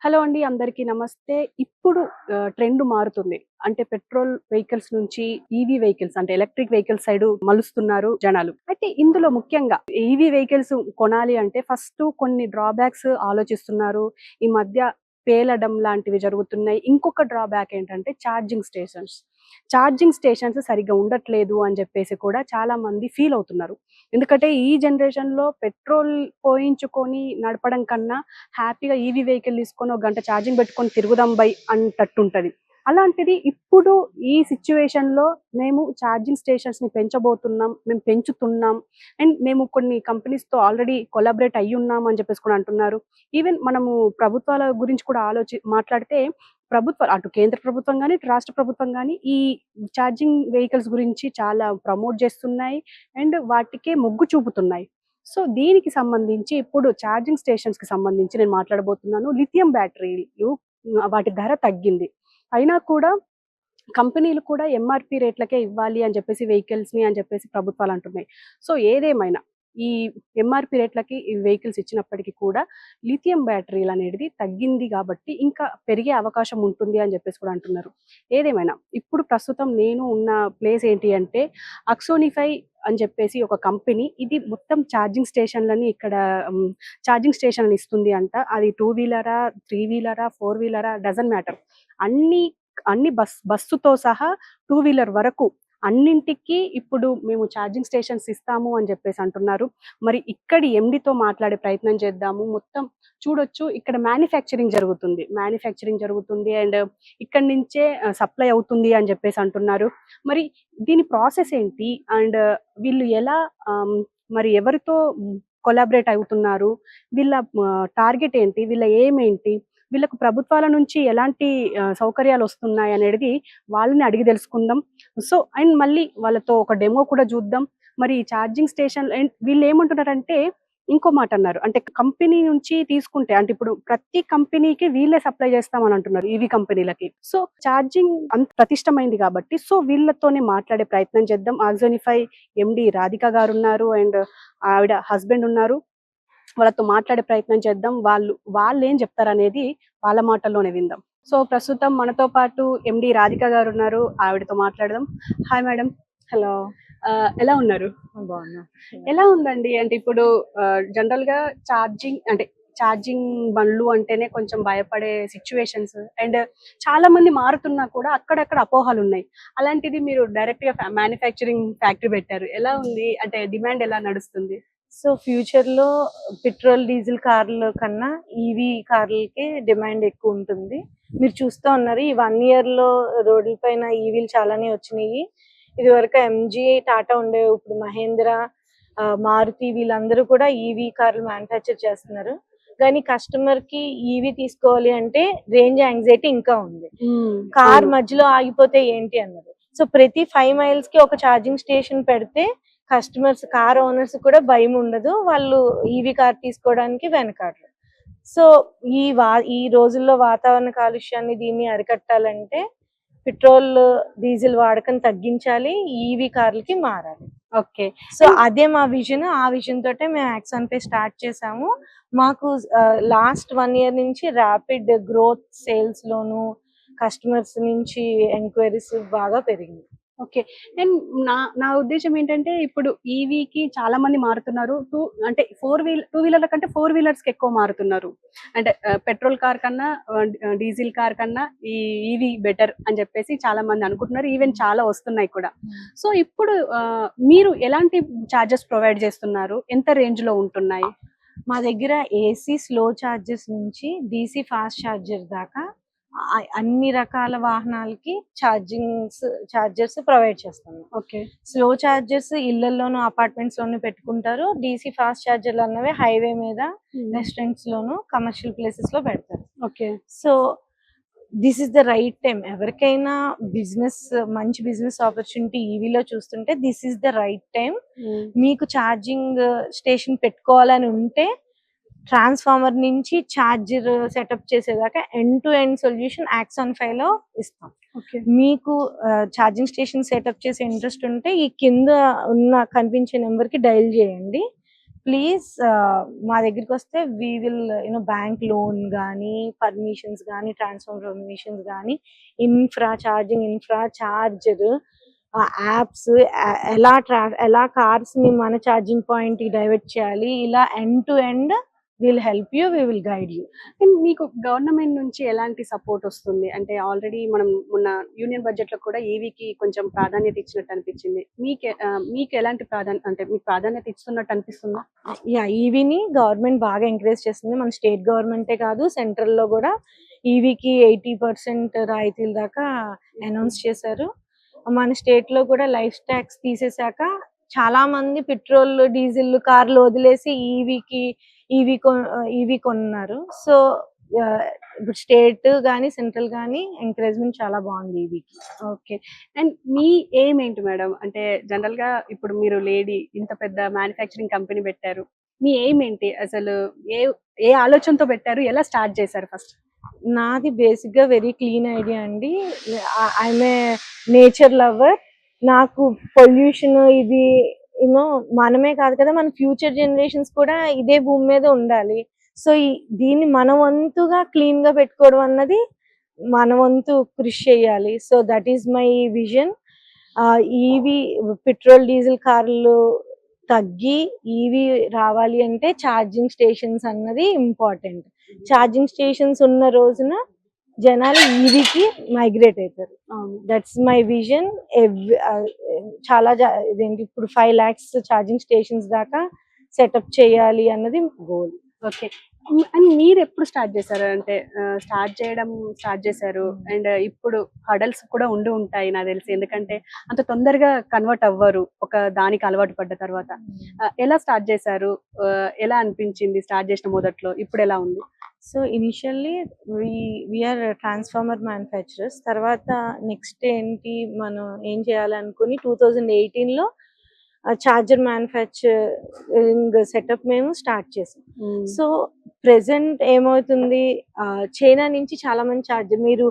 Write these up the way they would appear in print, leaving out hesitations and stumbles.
Hello అండి. అందరికీ నమస్తే. ఇప్పుడు ట్రెండ్ మారుతుంది. అంటే పెట్రోల్ వెహికల్స్ నుంచి ఈవీ వెహికల్స్ అంటే ఎలక్ట్రిక్ వెహికల్స్ సైడ్ మలుస్తున్నారు జనాలు. అయితే ఇందులో ముఖ్యంగా ఈవీ వెహికల్స్ కొనాలి అంటే ఫస్ట్ కొన్ని డ్రాబ్యాక్స్ ఆలోచిస్తున్నారు. ఈ మధ్య పేలడం లాంటివి జరుగుతున్నాయి. ఇంకొక డ్రాబ్యాక్ ఏంటంటే ఛార్జింగ్ స్టేషన్స్. ఛార్జింగ్ స్టేషన్స్ సరిగ్గా ఉండట్లేదు అని చెప్పేసి కూడా చాలా మంది ఫీల్ అవుతున్నారు. ఎందుకంటే ఈ జనరేషన్‌లో పెట్రోల్ పోయించుకొని నడపడం కన్నా హ్యాపీగా ఈవీ వెహికల్ తీసుకొని ఒక గంట ఛార్జింగ్ పెట్టుకొని తిరుగుదాం బై అంటట్టుంటది. అలాంటిది ఇప్పుడు ఈ సిట్యుయేషన్‌లో మేము ఛార్జింగ్ స్టేషన్స్‌ని పెంచబోతున్నాం. మేము పెంచుతున్నాం. అండ్ మేము కొన్ని కంపెనీస్‌తో ఆల్రెడీ కొలాబరేట్ అయ్యున్నాం అని చెప్పేసి కూడా అంటున్నారు. ఈవెన్ మనము ప్రభుత్వాల గురించి కూడా మాట్లాడితే ప్రభుత్వాలు అటు కేంద్ర ప్రభుత్వం గాని, ఇటు రాష్ట్ర ప్రభుత్వం గాని ఈ ఛార్జింగ్ వెహికల్స్ గురించి చాలా ప్రమోట్ చేస్తున్నాయి. అండ్ వాటికే మొగ్గు చూపుతున్నాయి. సో, దీనికి సంబంధించి ఇప్పుడు ఛార్జింగ్ స్టేషన్స్‌కి సంబంధించి నేను మాట్లాడబోతున్నాను. లిథియం బ్యాటరీలు వాటి ధర తగ్గింది. అయినా కూడా కంపెనీలు కూడా ఎంఆర్‌పీ రేట్లకే ఇవ్వాలి అని చెప్పేసి వెహికల్స్‌ని అని చెప్పేసి ప్రభుత్వాలు అంటున్నాయి. సో, ఏదేమైనా ఈ ఎంఆర్‌పీ రేట్లకి ఈ వెహికల్స్ ఇచ్చినప్పటికి కూడా లిథియం బ్యాటరీలనేటిది తగ్గింది గాబట్టి ఇంకా పెరిగే అవకాశం ఉంటుంది అని చెప్పేసి కూడా అంటున్నారు. ఏదేమైనా ఇప్పుడు ప్రస్తుతం నేను ఉన్న ప్లేస్ ఏంటి అంటే అక్సోనిఫై అని చెప్పేసి ఒక కంపెనీ ఇది మొత్తం ఛార్జింగ్ స్టేషన్‌లని ఇక్కడ ఛార్జింగ్ స్టేషన్‌లని ఇస్తుంది అంట. అది 2 వీలరా, 3 వీలరా, 4 వీలరా డజంట్ మ్యాటర్. అన్ని అన్ని బస్సుతో సహా 2 వీలర్ వరకు అన్నింటికి ఇప్పుడు మేము ఛార్జింగ్ స్టేషన్స్ ఇస్తాము అని చెప్పేసి అంటున్నారు. మరి ఇక్కడి ఎండీతో మాట్లాడే ప్రయత్నం చేద్దాము. మొత్తం చూడొచ్చు ఇక్కడ మ్యానుఫ్యాక్చరింగ్ జరుగుతుంది అండ్ ఇక్కడి నుంచే సప్లై అవుతుంది అని చెప్పేసి అంటున్నారు. మరి దీని ప్రాసెస్ ఏంటి? అండ్ వీళ్ళు ఎలా మరి ఎవరితో కొలాబరేట్ అవుతున్నారు? వీళ్ళ టార్గెట్ ఏంటి? వీళ్ళ ఎయిమ్ ఏంటి? వీళ్ళకు ప్రభుత్వాల నుంచి ఎలాంటి సౌకర్యాలొస్తున్నాయనేది వాళ్ళని అడిగి తెలుసుకుందాం. సో, అండ్ మళ్ళీ వాళ్ళతో ఒక డెమో కూడా చూద్దాం. మరి ఈ ఛార్జింగ్ స్టేషన్ అండ్ వీళ్ళేమంటున్నారంటే ఇంకో మాటన్నారు. అంటే కంపెనీ నుంచి తీసుకుంటే అంటే ఇప్పుడు ప్రతి కంపెనీకి వీళ్ళే సప్లై చేస్తామని అంటున్నారు ఈవీ కంపెనీలకి. సో, ఛార్జింగ్ అంత ప్రతిష్టమైంది కాబట్టి సో, వీళ్ళతోనే మాట్లాడే ప్రయత్నం చేద్దాం. ఆక్సోనిఫై ఎండీ రాధిక గారున్నారు అండ్ ఆవిడ హస్బెండ్ ఉన్నారు. వాళ్ళతో మాట్లాడే ప్రయత్నం చేద్దాం. వాళ్ళేం చెప్తారనేది వాళ్ళ మాటల్లోనే విందాం. సో, ప్రస్తుతం మనతో పాటు ఎండీ రాధిక గారున్నారు. ఆవిడతో మాట్లాడదాం. Hi madam. హలో. ఎలా ఉన్నారు? బాగున్నా. ఎలా ఉందండి? అంటే ఇప్పుడు జనరల్‌గా ఛార్జింగ్ బండ్లు అంటేనే కొంచెం భయపడే సిట్యుయేషన్స్ అండ్ చాలా మంది మారుతున్నా కూడా అక్కడక్కడ అపోహలున్నాయి. అలాంటిది మీరు డైరెక్ట్‌గా మ్యానుఫ్యాక్చరింగ్ ఫ్యాక్టరీ పెట్టారు. ఎలా ఉంది? అంటే డిమాండ్ ఎలా నడుస్తుంది? సో ఫ్యూచర్‌లో పెట్రోల్, డీజిల్ కార్ల కన్నా ఈవీ కార్లకి డిమాండ్ ఎక్కువ ఉంటుంది. మీరు చూస్తా ఉన్నారు ఈ 1 ఇయర్‌లో రోడ్ల పైన ఈవీలు చాలానే వచ్చినాయి. ఇదివరకు ఎంజీ, టాటా ఉండేవి. ఇప్పుడు మహేంద్ర, మారుతి వీళ్ళందరూ కూడా ఈవీ కార్లు మ్యానుఫ్యాక్చర్ చేస్తున్నారు. కానీ కస్టమర్‌కి ఈవీ తీసుకోవాలి అంటే రేంజ్ యాంగ్జైటీ ఇంకా ఉంది. కార్ మధ్యలో ఆగిపోతే ఏంటి అన్నది. సో ప్రతి 5 మైల్స్‌కి ఒక ఛార్జింగ్ స్టేషన్ పెడితే కస్టమర్స్, కార్ ఓనర్స్ కూడా భయం ఉండదు. వాళ్ళు ఈవీ కార్ తీసుకోవడానికి వెనకాడరు. సో ఈ రోజుల్లో వాతావరణ కాలుష్యాన్ని దీన్ని అరికట్టాలంటే పెట్రోల్, డీజిల్ వాడకం తగ్గించాలి. ఈవీ కార్లకి మారాలి. ఓకే. సో అదే మా విజన్. ఆ విజన్ తోటే మేము యాక్సాన్‌పై స్టార్ట్ చేసాము. మాకు లాస్ట్ 1 ఇయర్ నుంచి ర్యాపిడ్ గ్రోత్ సేల్స్ లోను, కస్టమర్స్ నుంచి ఎంక్వైరీస్ బాగా పెరిగింది. ఓకే. అండ్ నా ఉద్దేశ్యం ఏంటంటే ఇప్పుడు ఈవీకి చాలా మంది మారుతున్నారు. అంటే 2 వీలర్ల కంటే 4 వీలర్స్‌కి ఎక్కువ మారుతున్నారు. అంటే పెట్రోల్ కార్ కన్నా డీజిల్ కార్ కన్నా ఈ ఈవీ బెటర్ అని చెప్పేసి చాలా మంది అనుకుంటున్నారు. ఈవెన్ చాలా వస్తున్నాయి కూడా. సో, ఇప్పుడు మీరు ఎలాంటి చార్జెస్ ప్రొవైడ్ చేస్తున్నారు? ఎంత రేంజ్‌లో ఉంటున్నాయి? మా దగ్గర ఏసీ స్లో చార్జెస్ నుంచి డీసీ ఫాస్ట్ చార్జర్ దాకా అన్ని రకాల వాహనాలకి చార్జర్స్ ప్రొవైడ్ చేస్తాము. ఓకే. స్లో చార్జర్స్ ఇళ్లలోను, అపార్ట్మెంట్స్ లోను పెట్టుకుంటారు. డీసీ ఫాస్ట్ చార్జర్లు అన్నవి హైవే మీద, రెస్టారెంట్స్ లోను, కమర్షియల్ ప్లేసెస్ లో పెడతారు. Okay. So this is the right time. ఎవరికైనా మంచి బిజినెస్ ఆపర్చునిటీ ఈవీలో చూస్తుంటే this is the right time. మీకు ఛార్జింగ్ స్టేషన్ పెట్టుకోవాలని ఉంటే ట్రాన్స్ఫార్మర్ నుంచి ఛార్జర్ సెటప్ చేసేదాకా ఎండ్ టు ఎండ్ సొల్యూషన్ యాక్సాన్‌పై లో ఇస్తాం. మీకు ఛార్జింగ్ స్టేషన్ సెటప్ చేసే ఇంట్రెస్ట్ ఉంటే ఈ కింద కనిపించే నెంబర్ కి డయల్ చేయండి. ప్లీజ్ మా దగ్గరికి వస్తే వీ విల్ బ్యాంక్ లోన్ కానీ, పర్మిషన్స్ కానీ, ట్రాన్స్ఫర్ పర్మిషన్స్ కానీ, ఛార్జింగ్ చార్జర్, యాప్స్, ఎలా కార్స్ ని మన ఛార్జింగ్ పాయింట్ కి డైవర్ట్ చేయాలి, ఇలా end to end will help you, we will guide you. And మీకు గవర్నమెంట్ నుంచి ఎలాంటి సపోర్ట్ వస్తుంది? అంటే ఆల్రెడీ మనం మొన్న యూనియన్ బడ్జెట్ లో కూడా ఈవీకి కొంచెం ప్రాధాన్యత ఇచ్చినట్టు అనిపించింది. మీకు ఎలాంటి అంటే మీకు ప్రాధాన్యత ఇస్తున్నట్టు అనిపిస్తుందా? యా, ఈవీని గవర్నమెంట్ బాగా ఎంకరేజ్ చేస్తుంది. మన స్టేట్ గవర్నమెంటే కాదు, సెంట్రల్ లో కూడా ఈవీకి 80% రాయితీల దాకా అనౌన్స్ చేశారు. మన స్టేట్ లో కూడా లైఫ్ ట్యాక్స్ తీసేశాక చాలా మంది పెట్రోల్, డీజిల్ కార్లు వదిలేసి ఈవీ కొన్నారు. సో ఇప్పుడు స్టేట్ కానీ సెంట్రల్ కానీ ఎంకరేజ్మెంట్ చాలా బాగుంది ఈవీకి. ఓకే. అండ్ మీ ఎయిమ్ ఏంటి మేడం? అంటే జనరల్ గా ఇప్పుడు మీరు లేడీ, ఇంత పెద్ద మ్యానుఫ్యాక్చరింగ్ కంపెనీ పెట్టారు, మీ ఎయిమ్ ఏంటి అసలు? ఏ ఆలోచనతో పెట్టారు? ఎలా స్టార్ట్ చేశారు ఫస్ట్? నాది బేసిక్ గా వెరీ క్లీన్ ఐడియా అండి. I'm a nature lover. నాకు పొల్యూషన్ ఇది మనమే కాదు కదా, మన ఫ్యూచర్ జనరేషన్స్ కూడా ఇదే భూమి మీద ఉండాలి. సో దీన్ని మన వంతుగా క్లీన్ గా పెట్టుకోవడం అన్నది మన వంతు కృషి చేయాలి. So that is my vision. EV petrol diesel కార్లు తగ్గి ఈవీ రావాలి అంటే ఛార్జింగ్ స్టేషన్స్ అన్నది ఇంపార్టెంట్. ఛార్జింగ్ స్టేషన్స్ ఉన్న రోజున జనాలు ఈవీకి మైగ్రేట్ అవుతారు. That's my vision. చాలా ఇదేంటి ఇప్పుడు 5 lakhs ఛార్జింగ్ స్టేషన్స్ దాకా సెటప్ చేయాలి అన్నది గోల్. ఓకే. అండ్ మీరు ఎప్పుడు స్టార్ట్ చేశారు? అంటే స్టార్ట్ చేశారు అండ్ ఇప్పుడు హడల్స్ కూడా ఉంటాయి నాకు తెలిసి, ఎందుకంటే అంత తొందరగా కన్వర్ట్ అవ్వరు ఒక దానికి అలవాటు పడ్డ తర్వాత. ఎలా స్టార్ట్ చేశారు? ఎలా అనిపించింది స్టార్ట్ చేసిన మొదట్లో? ఇప్పుడు ఎలా ఉంది? So initially we are transformer manufacturers. తర్వాత నెక్స్ట్ ఏంటి మనం ఏం చేయాలనుకుని 2018 లో చార్జర్ మ్యానుఫ్యాక్చరింగ్ సెటప్ మేము స్టార్ట్ చేసాం. సో ప్రెసెంట్ ఏమవుతుంది, చైనా నుంచి చాలా మంది చార్జర్, మీరు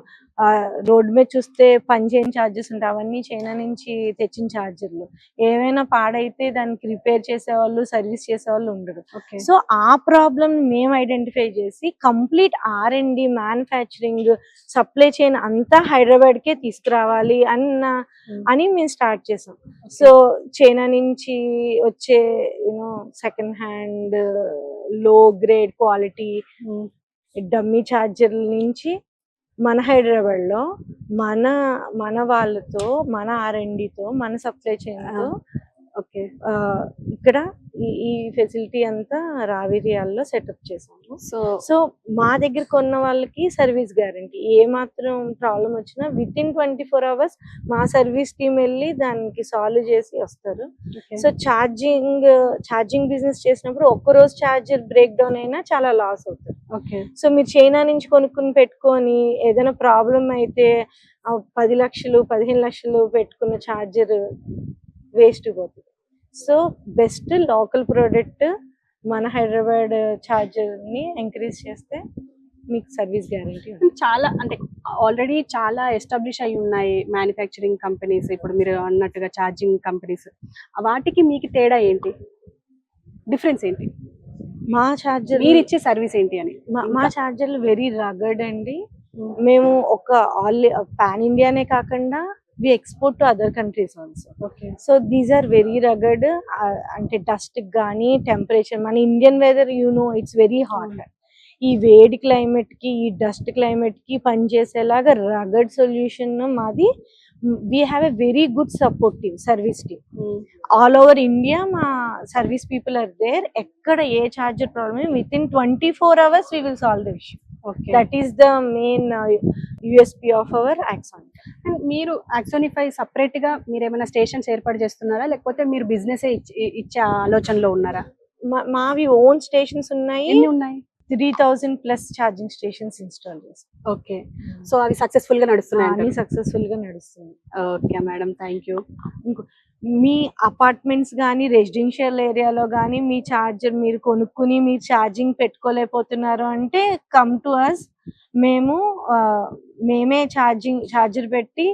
రోడ్ మీద చూస్తే పనిచేయని చార్జెస్ ఉంటాయి, అవన్నీ చైనా నుంచి తెచ్చిన చార్జర్లు. ఏమైనా పాడైతే దానికి రిపేర్ చేసేవాళ్ళు, సర్వీస్ చేసేవాళ్ళు ఉండరు. సో ఆ ప్రాబ్లమ్ మేము ఐడెంటిఫై చేసి complete R&D manufacturing supply chain అంతా హైదరాబాద్ కే తీసుకురావాలి అని మేము స్టార్ట్ చేసాం. సో చైనా నుంచి వచ్చే సెకండ్ హ్యాండ్ లో గ్రేడ్ క్వాలిటీ డమ్మీ చార్జర్ల నుంచి మన హైదరాబాద్ లో మన వాళ్ళతో, మన R&Dతో, మన సప్లై చైన్ తో ఓకే ఇక్కడ ఈ ఫెసిలిటీ అంతా రావిరియాల్లో సెటప్ చేసాము. సో మా దగ్గర కొన్న వాళ్ళకి సర్వీస్ గ్యారంటీ. ఏ మాత్రం ప్రాబ్లం వచ్చినా విత్ ఇన్ 24 hours మా సర్వీస్ టీమ్ వెళ్ళి దానికి సాల్వ్ చేసి వస్తారు. సో ఛార్జింగ్ బిజినెస్ చేసినప్పుడు ఒక్కరోజు ఛార్జర్ బ్రేక్ డౌన్ అయినా చాలా లాస్ అవుతుంది. సో మీరు చైనా నుంచి కొనుక్కుని పెట్టుకొని ఏదైనా ప్రాబ్లం అయితే 10 లక్షలు 15 లక్షలు పెట్టుకున్న ఛార్జర్ వేస్ట్ పోతుంది. సో బెస్ట్ లోకల్ ప్రోడక్ట్ మన హైదరాబాద్ ఛార్జర్ ని ఎంకరేజ్ చేస్తే మీకు సర్వీస్ గ్యారంటీ. చాలా అంటే ఆల్రెడీ చాలా ఎస్టాబ్లిష్ అయి ఉన్నాయి మ్యానుఫ్యాక్చరింగ్ కంపెనీస్, ఇప్పుడు మీరు అన్నట్టుగా ఛార్జింగ్ కంపెనీస్. వాటికి మీకు తేడా ఏంటి, డిఫరెన్స్ ఏంటి? మా ఛార్జర్ మీరు ఇచ్చే సర్వీస్ ఏంటి అని? మా ఛార్జర్లు వెరీ రగడ్ అండి. మేము ఒక పాన్ ఇండియానే కాకుండా we export to other countries also. So these are very rugged. అంటే డస్ట్ గానీ టెంపరేచర్, మన Indian whether it's very hot. ఈ వేడి క్లైమేట్ కి, ఈ డస్ట్ క్లైమేట్ కి పనిచేసేలాగా రగడ్ సొల్యూషన్ మాది. we have a very good supportive service team. All over India మా సర్వీస్ పీపుల్ ఆర్ దేర్. ఎక్కడ ఏ charger problem with in 24 hours we will solve the issue. That is the main USP of our Axon. And మీరు Axonify separate గా మీరు ఏమైనా stations ఏర్పాటు చేస్తున్నారా, లేకపోతే మీరు బిజినెస్ ఇచ్చే ఆలోచనలో ఉన్నారా? మావి ఓన్ స్టేషన్స్ ఉన్నాయి. ఎన్ని ఉన్నాయి? 3000+ ఛార్జింగ్ స్టేషన్స్ ఇన్స్టాల్ చేస్తాం. ఓకే. సో అవి సక్సెస్ఫుల్ గా నడుస్తున్నాయి? అన్ని సక్సెస్ఫుల్ గా నడుస్తుంది. Okay madam, thank you. Me apartments కానీ రెసిడెన్షియల్ ఏరియాలో కానీ మీ ఛార్జర్ మీరు కొనుక్కుని మీరు ఛార్జింగ్ పెట్టుకోలేకపోతున్నారు అంటే కమ్ టు అస్. మేమే ఛార్జర్ పెట్టి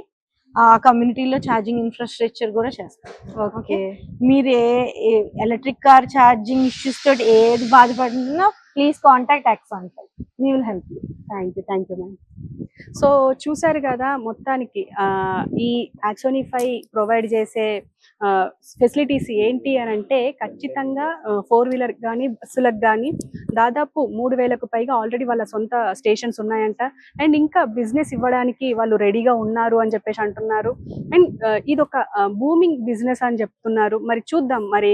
ఆ కమ్యూనిటీలో ఛార్జింగ్ ఇన్ఫ్రాస్ట్రక్చర్ కూడా చేస్తాం. ఓకే. మీరు ఏ ఎలక్ట్రిక్ కార్ ఛార్జింగ్ ఇష్యూస్ తోటి ఏది బాధపడుతున్నా please contact axon. We will help you. Thank you ma'am. So చూసారు కదా, మొత్తానికి ఈ యాక్సోనిఫై ప్రొవైడ్ చేసే ఫెసిలిటీస్ ఏంటి అని అంటే, ఖచ్చితంగా 4-వీలర్ కానీ బస్సులకు కానీ దాదాపు 3,000కు పైగా ఆల్రెడీ వాళ్ళ సొంత స్టేషన్స్ ఉన్నాయంట. అండ్ ఇంకా బిజినెస్ ఇవ్వడానికి వాళ్ళు రెడీగా ఉన్నారు అని చెప్పేసి అంటున్నారు. అండ్ ఇదొక బూమింగ్ బిజినెస్ అని చెప్తున్నారు. మరి చూద్దాం మరి